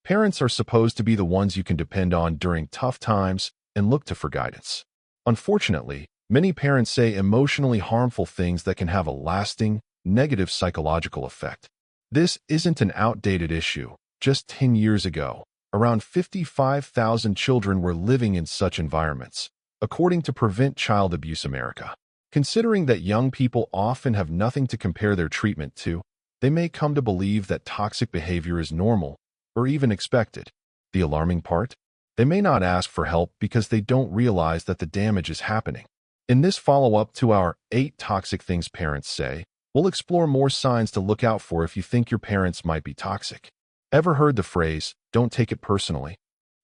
Parents are supposed to be the ones you can depend on during tough times and look to for guidance. Unfortunately, many parents say emotionally harmful things that can have a lasting, negative psychological effect. This isn't an outdated issue. Just 10 years ago, around 55,000 children were living in such environments, according to Prevent Child Abuse America. Considering that young people often have nothing to compare their treatment to, they may come to believe that toxic behavior is normal or even expected. The alarming part? They may not ask for help because they don't realize that the damage is happening. In this follow-up to our 8 toxic things parents say, we'll explore more signs to look out for if you think your parents might be toxic. Ever heard the phrase, "Don't take it personally"?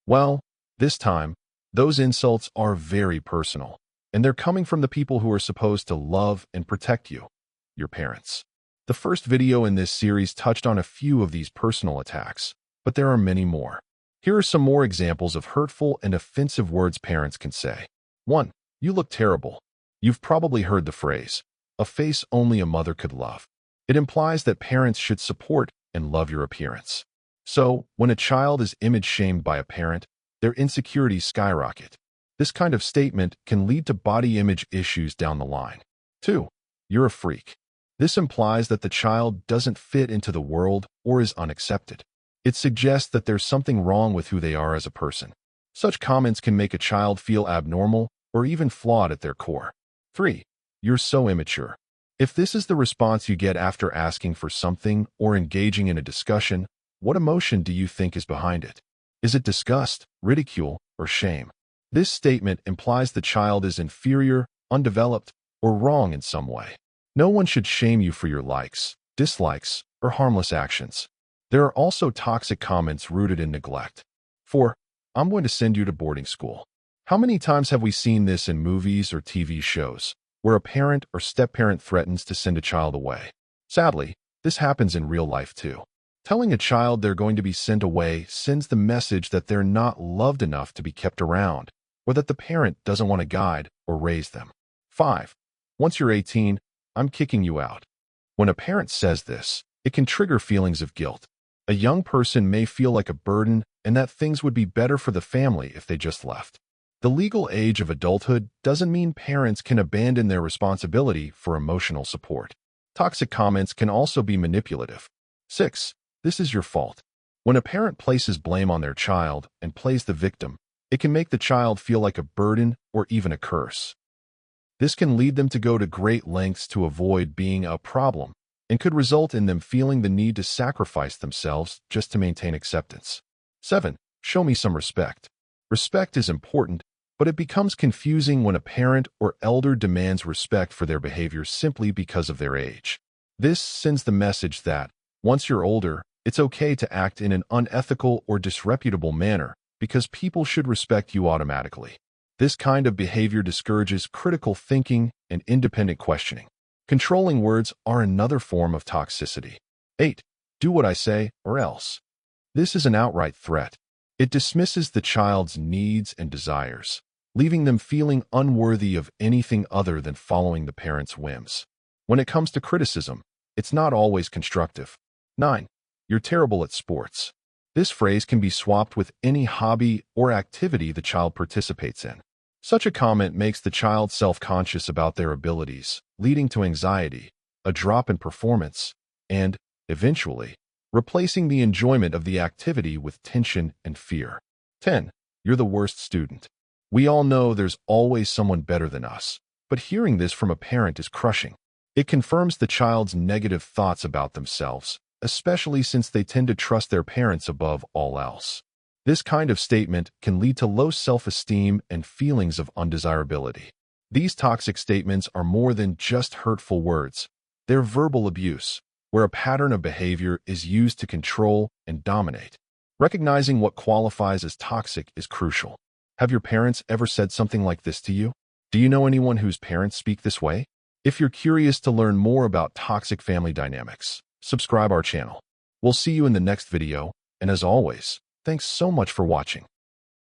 Well, this time, those insults are very personal, and they're coming from the people who are supposed to love and protect you, your parents. The first video in this series touched on a few of these personal attacks, but there are many more. Here are some more examples of hurtful and offensive words parents can say. 1. You look terrible. You've probably heard the phrase, "A face only a mother could love." It implies that parents should support and love your appearance. So, when a child is image-shamed by a parent, their insecurities skyrocket. This kind of statement can lead to body image issues down the line. 2. You're a freak. This implies that the child doesn't fit into the world or is unaccepted. It suggests that there's something wrong with who they are as a person. Such comments can make a child feel abnormal or even flawed at their core. 3. You're so immature. If this is the response you get after asking for something or engaging in a discussion, what emotion do you think is behind it? Is it disgust, ridicule, or shame? This statement implies the child is inferior, undeveloped, or wrong in some way. No one should shame you for your likes, dislikes, or harmless actions. There are also toxic comments rooted in neglect. 4. I'm going to send you to boarding school. How many times have we seen this in movies or TV shows, where a parent or step-parent threatens to send a child away? Sadly, this happens in real life too. Telling a child they're going to be sent away sends the message that they're not loved enough to be kept around, or that the parent doesn't want to guide or raise them. 5. Once you're 18, I'm kicking you out. When a parent says this, it can trigger feelings of guilt. A young person may feel like a burden and that things would be better for the family if they just left. The legal age of adulthood doesn't mean parents can abandon their responsibility for emotional support. Toxic comments can also be manipulative. 6. This is your fault. When a parent places blame on their child and plays the victim, it can make the child feel like a burden or even a curse. This can lead them to go to great lengths to avoid being a problem and could result in them feeling the need to sacrifice themselves just to maintain acceptance. 7. Show me some respect. Respect is important, but it becomes confusing when a parent or elder demands respect for their behavior simply because of their age. This sends the message that, once you're older, it's okay to act in an unethical or disreputable manner because people should respect you automatically. This kind of behavior discourages critical thinking and independent questioning. Controlling words are another form of toxicity. 8. Do what I say or else. This is an outright threat. It dismisses the child's needs and desires, leaving them feeling unworthy of anything other than following the parent's whims. When it comes to criticism, it's not always constructive. 9. You're terrible at sports. This phrase can be swapped with any hobby or activity the child participates in. Such a comment makes the child self-conscious about their abilities, leading to anxiety, a drop in performance, and, eventually, replacing the enjoyment of the activity with tension and fear. 10. You're the worst student. We all know there's always someone better than us, but hearing this from a parent is crushing. It confirms the child's negative thoughts about themselves, especially since they tend to trust their parents above all else. This kind of statement can lead to low self-esteem and feelings of undesirability. These toxic statements are more than just hurtful words. They're verbal abuse, where a pattern of behavior is used to control and dominate. Recognizing what qualifies as toxic is crucial. Have your parents ever said something like this to you? Do you know anyone whose parents speak this way? If you're curious to learn more about toxic family dynamics, subscribe our channel. We'll see you in the next video, and as always, thanks so much for watching.